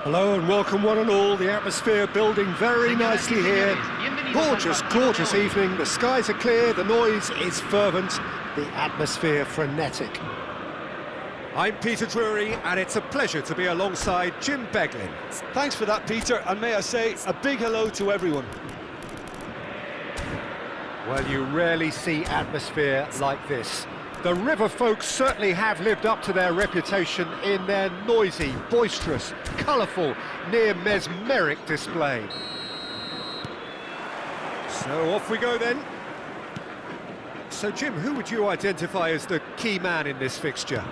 Hello and welcome one and all. The atmosphere building very nicely here. Gorgeous, gorgeous evening. The skies are clear, the noise is fervent, the atmosphere frenetic. I'm Peter Drury and it's a pleasure to be alongside Jim Beglin. Thanks for that, Peter, and may I say a big hello to everyone. Well, you rarely see atmosphere like this. The River folks certainly have lived up to their reputation in their noisy, boisterous, colourful, near mesmeric display. So off we go then. So Jim, who would you identify as the key man in this fixture?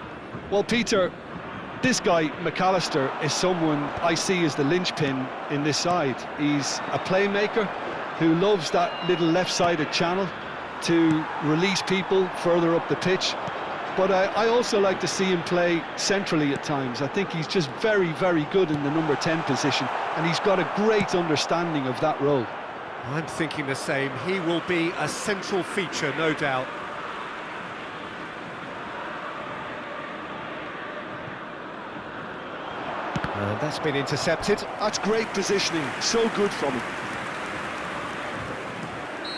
Well, Peter, this guy, McAllister, is someone I see as the linchpin in this side. He's a playmaker who loves that little left-sided channel to release people further up the pitch, but I also like to see him play centrally at times. I think he's just very, very good in the number 10 position, and he's got a great understanding of that role. I'm thinking the same. He will be a central feature, no doubt. And that's been intercepted. That's great positioning, so good from him.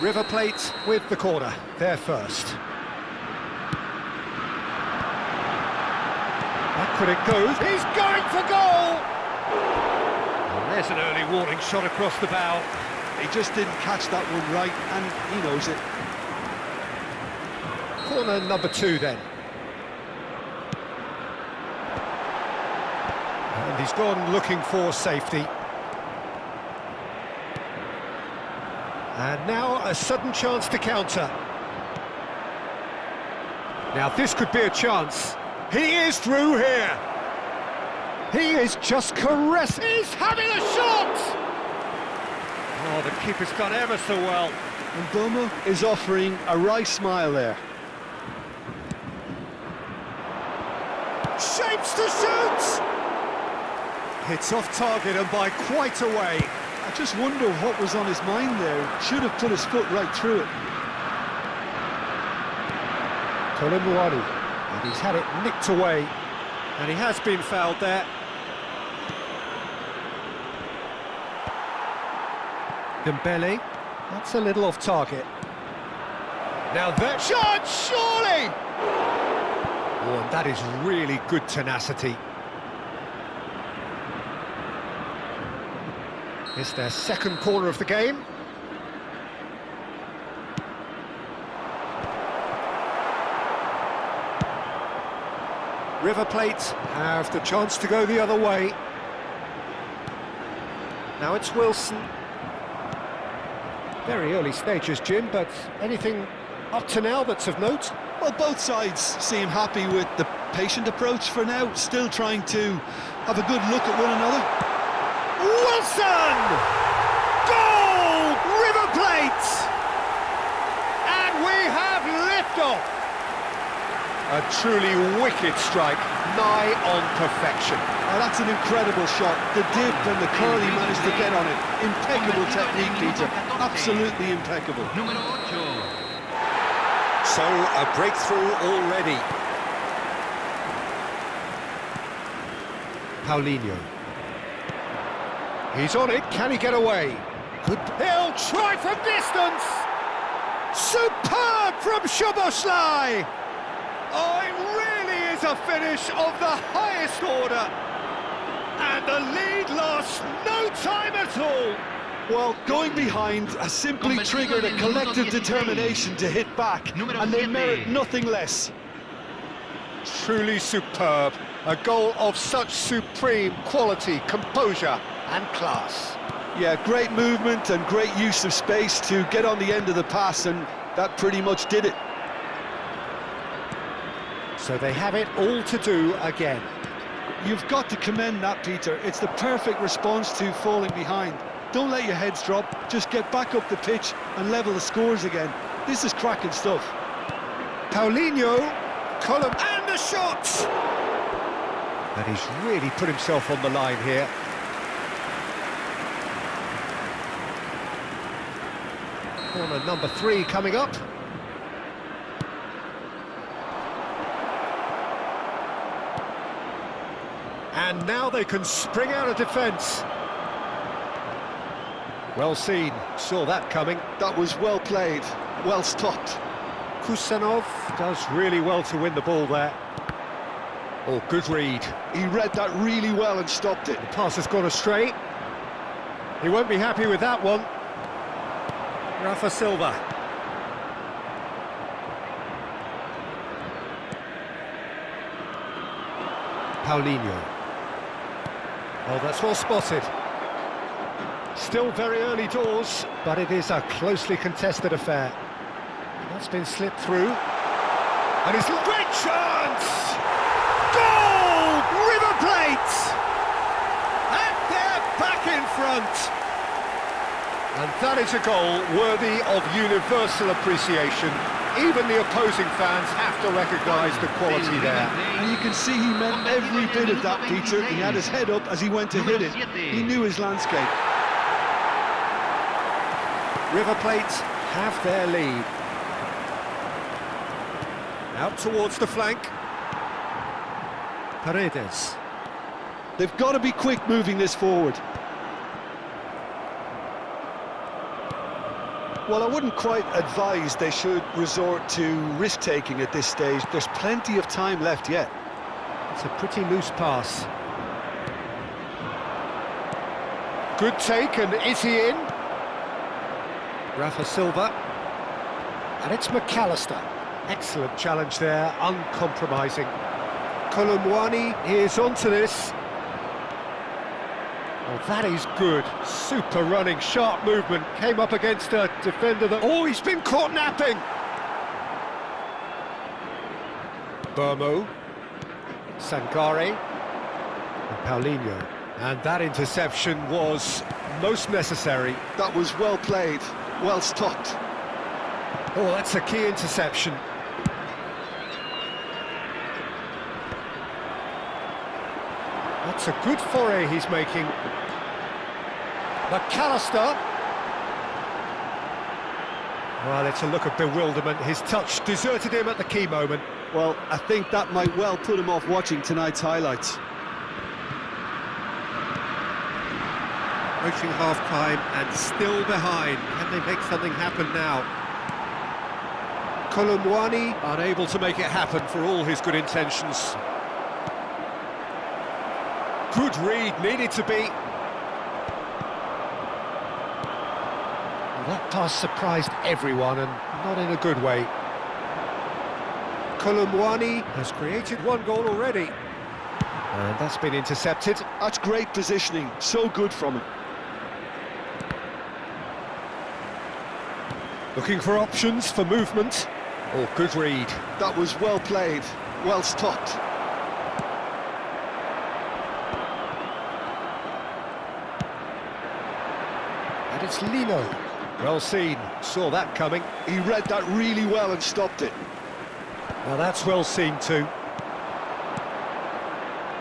River Plate with the corner, there first. Back when it goes, he's going for goal! And there's an early warning shot across the bow. He just didn't catch that one right, and he knows it. Corner number 2 then. And he's gone looking for safety. And now a sudden chance to counter. Now this could be a chance. He is through here. He is just caressing. He's having a shot! Oh, the keeper's done ever so well. And Boma is offering a right smile there. Shapes to shoot! Hits off target and by quite a way. I just wonder what was on his mind there. Should have put his foot right through it. Colin, and he's had it nicked away, and he has been fouled there. Dembele, that's a little off target. Now that shot, surely! Oh, and that is really good tenacity. It's their second corner of the game. River Plate have the chance to go the other way. Now it's Wilson. Very early stages, Jim, but anything up to now that's of note? Well, both sides seem happy with the patient approach for now, still trying to have a good look at one another. Wilson! Goal! River Plate! And we have liftoff! A truly wicked strike, nigh on perfection. Oh, that's an incredible shot. The dip and the curl he managed to get on it. Impeccable technique, Peter. Absolutely impeccable. So, a breakthrough already. Paulinho. He's on it, can he get away? Good. He'll try from distance! Superb from Szoboszlai! Oh, it really is a finish of the highest order! And the lead lost no time at all! Well, going behind has simply triggered a collective determination to hit back, and they merit nothing less. Truly superb. A goal of such supreme quality, composure and class. Yeah, great movement and great use of space to get on the end of the pass, and that pretty much did it. So they have it all to do again. You've got to commend that, Peter. It's the perfect response to falling behind. Don't let your heads drop, just get back up the pitch and level the scores again. This is cracking stuff. Paulinho, Colum, and the shot! And he's really put himself on the line here. Corner number 3 coming up. And now they can spring out of defence. Well seen, saw that coming. That was well played, well stopped. Kusanov does really well to win the ball there. Oh, good read. He read that really well and stopped it. The pass has gone astray. He won't be happy with that one. Rafa Silva. Paulinho. Oh, that's well spotted. Still very early doors, but it is a closely contested affair. That's been slipped through. And it's a great chance! Goal! River Plate! And they're back in front! And that is a goal worthy of universal appreciation. Even the opposing fans have to recognise the quality there. And you can see he meant every bit of that, Peter. He had his head up as he went to hit it. He knew his landscape. River Plate have their lead. Out towards the flank. Paredes. They've got to be quick moving this forward. Well, I wouldn't quite advise they should resort to risk-taking at this stage. There's plenty of time left yet. It's a pretty loose pass. Good take, and is he in? Rafa Silva. And it's McAllister. Excellent challenge there, uncompromising. Kolumwani is onto this. Oh, that is good. Super running, sharp movement. Came up against a defender that... Oh, he's been caught napping! Burmo. Sangare. And Paulinho. And that interception was most necessary. That was well played, well stopped. Oh, that's a key interception. That's a good foray he's making. McAllister. Well, it's a look of bewilderment. His touch deserted him at the key moment. Well, I think that might well put him off watching tonight's highlights. Approaching half-time and still behind. Can they make something happen now? Kolumwani unable to make it happen for all his good intentions. Good read, needed to be. That pass surprised everyone, and not in a good way. Kolumwani has created one goal already. And that's been intercepted. That's great positioning, so good from him. Looking for options for movement. Oh, good read. That was well played, well stopped. And it's Lino. Well seen, saw that coming. He read that really well and stopped it. Now that's well seen too.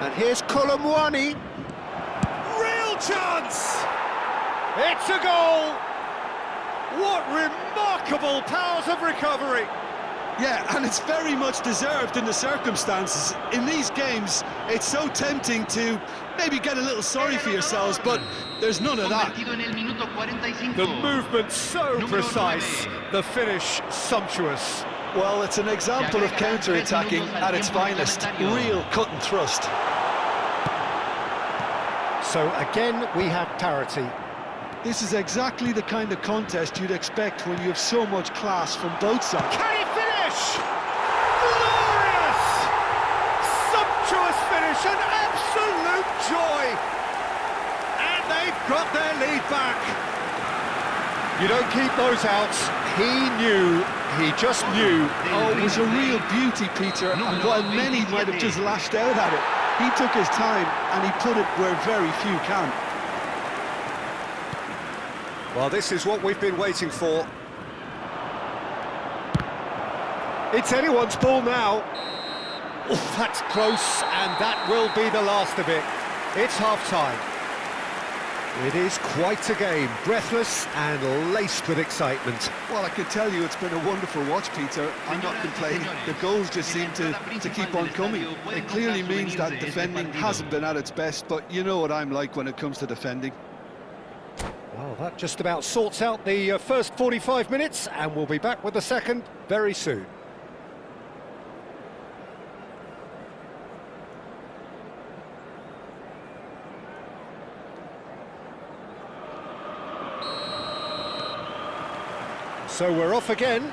And here's Kolumwani. Real chance! It's a goal! What remarkable powers of recovery! Yeah, and it's very much deserved in the circumstances. In these games, it's so tempting to maybe get a little sorry for yourselves, but there's none of that. The movement so precise, the finish sumptuous. Well, it's an example of counter-attacking at its finest. Real cut and thrust. So again, we have parity. This is exactly the kind of contest you'd expect when you have so much class from both sides. Can he finish? Glorious! Sumptuous finish, an absolute joy! And they've got their lead back. You don't keep those outs. He just knew. Oh, it was a real beauty, Peter, and while many might have just lashed out at it, he took his time and he put it where very few can. Well, this is what we've been waiting for. It's anyone's ball now. Oh, that's close, and that will be the last of it. It's half-time. It is quite a game, breathless and laced with excitement. Well, I can tell you it's been a wonderful watch, Peter. I'm not complaining. The goals just seem to keep on coming. It clearly means that defending hasn't been at its best, but you know what I'm like when it comes to defending. Well, that just about sorts out the first 45 minutes, and we'll be back with the second very soon. So we're off again.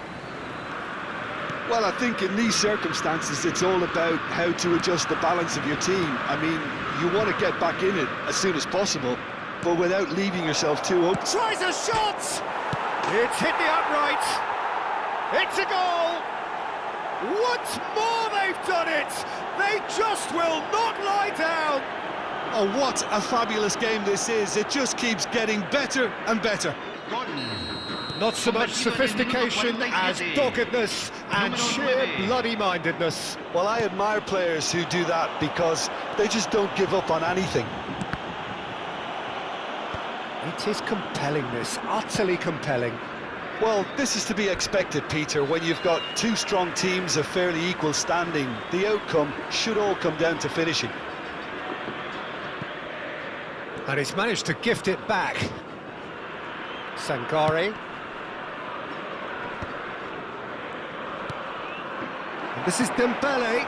Well, I think in these circumstances, it's all about how to adjust the balance of your team. I mean, you want to get back in it as soon as possible, but without leaving yourself too open. Tries a shot! It's hit the upright. It's a goal! Once more they've done it! They just will not lie down! Oh, what a fabulous game this is. It just keeps getting better and better. Not so much sophistication as doggedness and sheer bloody-mindedness. Well, I admire players who do that because they just don't give up on anything. It is compelling, this, utterly compelling. Well, this is to be expected, Peter, when you've got two strong teams of fairly equal standing. The outcome should all come down to finishing. And he's managed to gift it back. Sangare. And this is Dembele.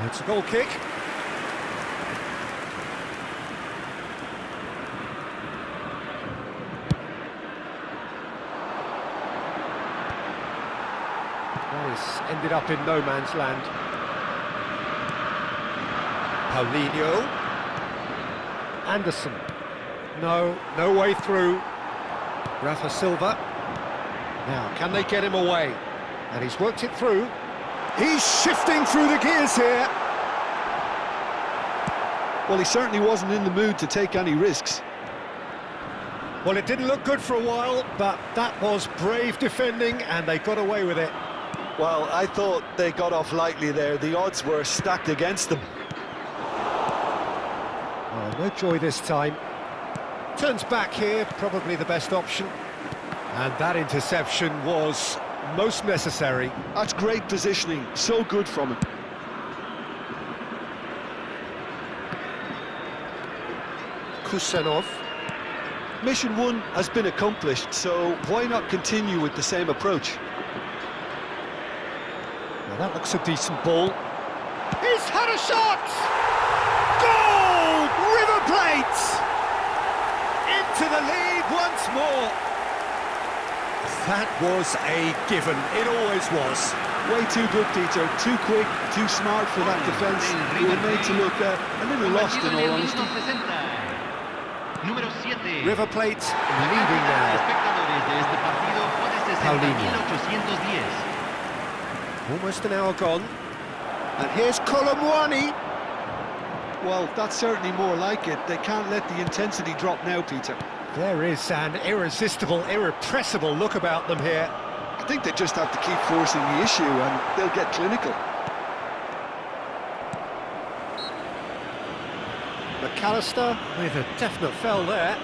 It's a goal kick. Well, he's ended up in no man's land. Paulinho. Anderson. No way through. Rafa Silva. Now, can they get him away? And he's worked it through. He's shifting through the gears here. Well, he certainly wasn't in the mood to take any risks. Well, it didn't look good for a while, but that was brave defending, and they got away with it. Well, I thought they got off lightly there. The odds were stacked against them. Oh, no joy this time. Turns back here, probably the best option. And that interception was most necessary. That's great positioning, so good from him. Kusanov. Mission 1 has been accomplished, so why not continue with the same approach? Now that looks a decent ball. He's had a shot! Goal! River Plate! Into the lead once more. That was a given. It always was. Way too good, Peter. Too quick, too smart for that defence. We were made to look a little lost, in all honesty. River Plate leading now. Paulinho. Almost an hour gone. And here's Colomwani. Well, that's certainly more like it. They can't let the intensity drop now, Peter. There is an irresistible, irrepressible look about them here. I think they just have to keep forcing the issue and they'll get clinical. McAllister with a definite foul there.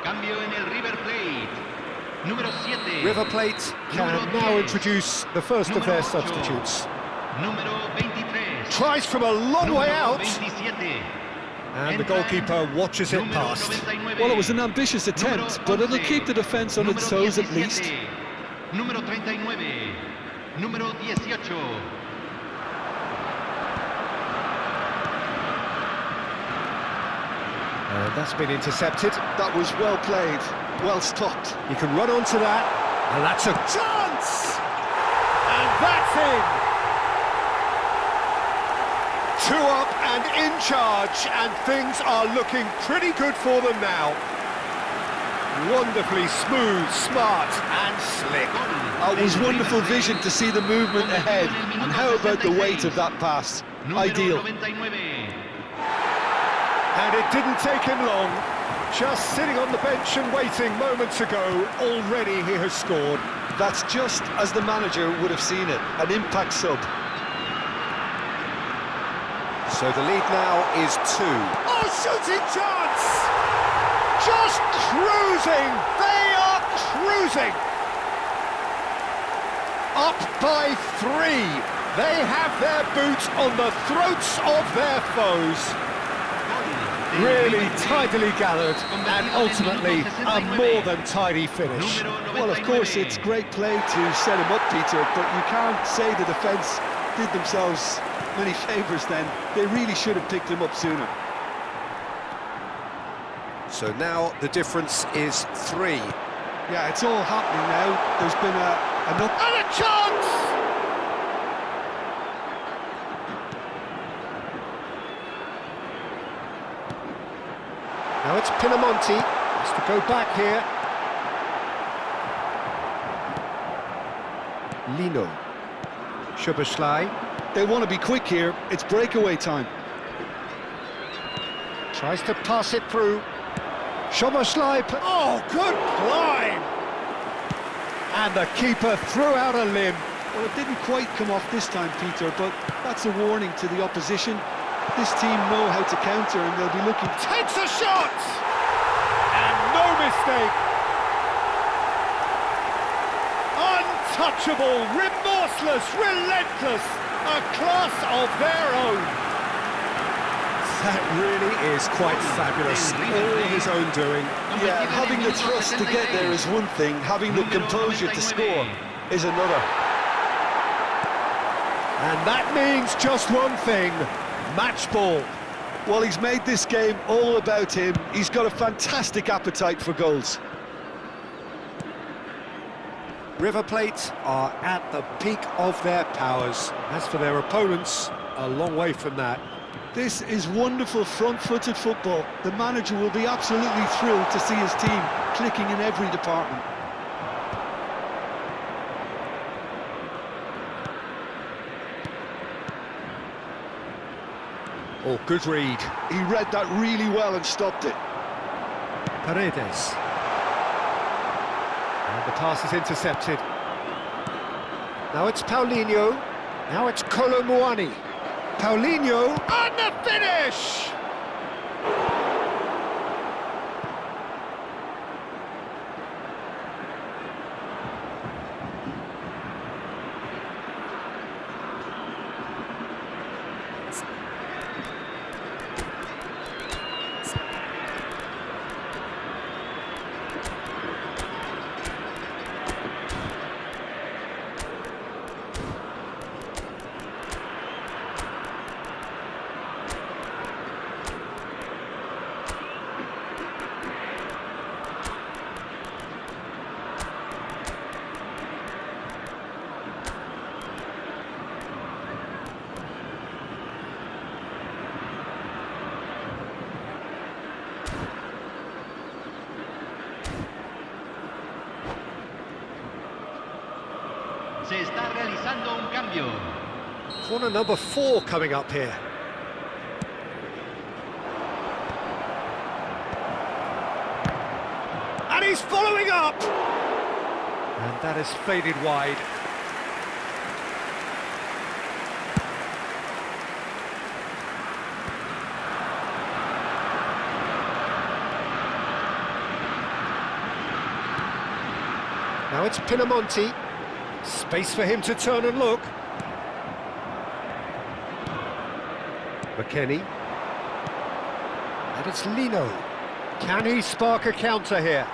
Cambio en el River Plate. Número 7. River Plate can now introduce the first of their substitutes. Número 23. Tries from a long way out. 27. And the goalkeeper watches it past. Well, it was an ambitious attempt, but it'll keep the defence on its toes at least. Número 39. Número 18. That's been intercepted. That was well played, well stopped. He can run onto that, and that's a chance! And that's in! 2 up and in charge, and things are looking pretty good for them now. Wonderfully smooth, smart and slick. It was wonderful vision to see the movement ahead, and how about the weight of that pass? Ideal. And it didn't take him long. Just sitting on the bench and waiting moments ago, already he has scored. That's just as the manager would have seen it, an impact sub. So the lead now is 2. Oh, shooting chance! Just cruising! They are cruising! Up by 3. They have their boots on the throats of their foes. Really tidily gathered, and ultimately a more than tidy finish. Well, of course, it's great play to set him up, Peter, but you can't say the defence did themselves many favours then. They really should have picked him up sooner. So now the difference is 3. Yeah, it's all happening now. There's been a And a chance! Now it's Pinamonti, has to go back here. Lino. Szoboszlai. They want to be quick here. It's breakaway time. Tries to pass it through. Szoboszlai. Oh, good climb! And the keeper threw out a limb. Well, it didn't quite come off this time, Peter, but that's a warning to the opposition. This team know how to counter, and they'll be looking... Takes a shot! And no mistake! Untouchable, remorseless, relentless, a class of their own. That really is quite fabulous, all his own doing. Yeah, having the trust to get there is one thing, having the composure to score is another. And that means just one thing. Match ball. Well, he's made this game all about him. He's got a fantastic appetite for goals. River Plate are at the peak of their powers. As for their opponents, a long way from that. This is wonderful front-footed football. The manager will be absolutely thrilled to see his team clicking in every department. Oh, good read. He read that really well and stopped it. Paredes. And the pass is intercepted. Now it's Paulinho. Now it's Kolo Muani. Paulinho on the finish! Se está realizando un cambio. Corner number 4 coming up here. And he's following up! And that is faded wide. Now it's Pinamonti. Space for him to turn and look. McKennie. And it's Lino. Can he spark a counter here?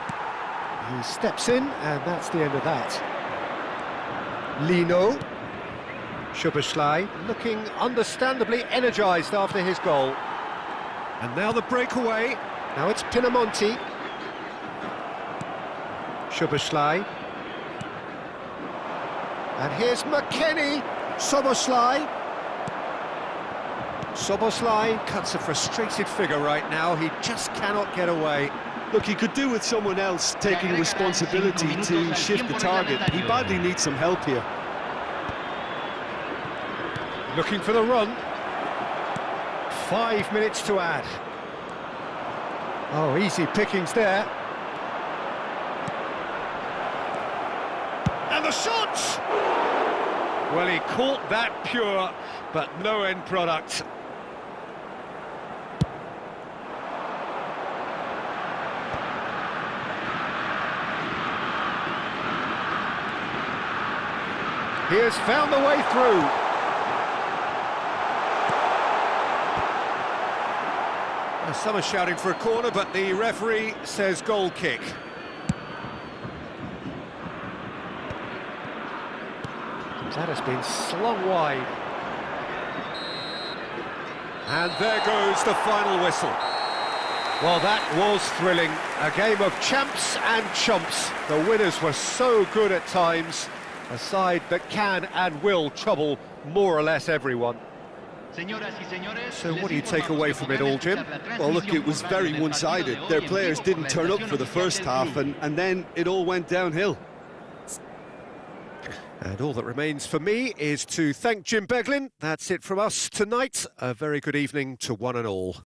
He steps in, and that's the end of that. Lino. Szoboszlai looking understandably energised after his goal. And now the breakaway. Now it's Pinamonti. Szoboszlai. And here's McKennie. Szoboszlai. Szoboszlai cuts a frustrated figure right now. He just cannot get away. Look, he could do with someone else taking responsibility to shift the target. He badly needs some help here. Looking for the run. 5 minutes to add. Oh, easy pickings there. And the shot! Well, he caught that pure, but no end product. He has found the way through. Some are shouting for a corner, but the referee says goal kick. That has been slung wide. And there goes the final whistle. Well, that was thrilling. A game of champs and chumps. The winners were so good at times. A side that can and will trouble more or less everyone. So what do you take away from it all, Jim? Well, look, it was very one-sided. Their players didn't turn up for the first half, and then it all went downhill. And all that remains for me is to thank Jim Beglin. That's it from us tonight. A very good evening to one and all.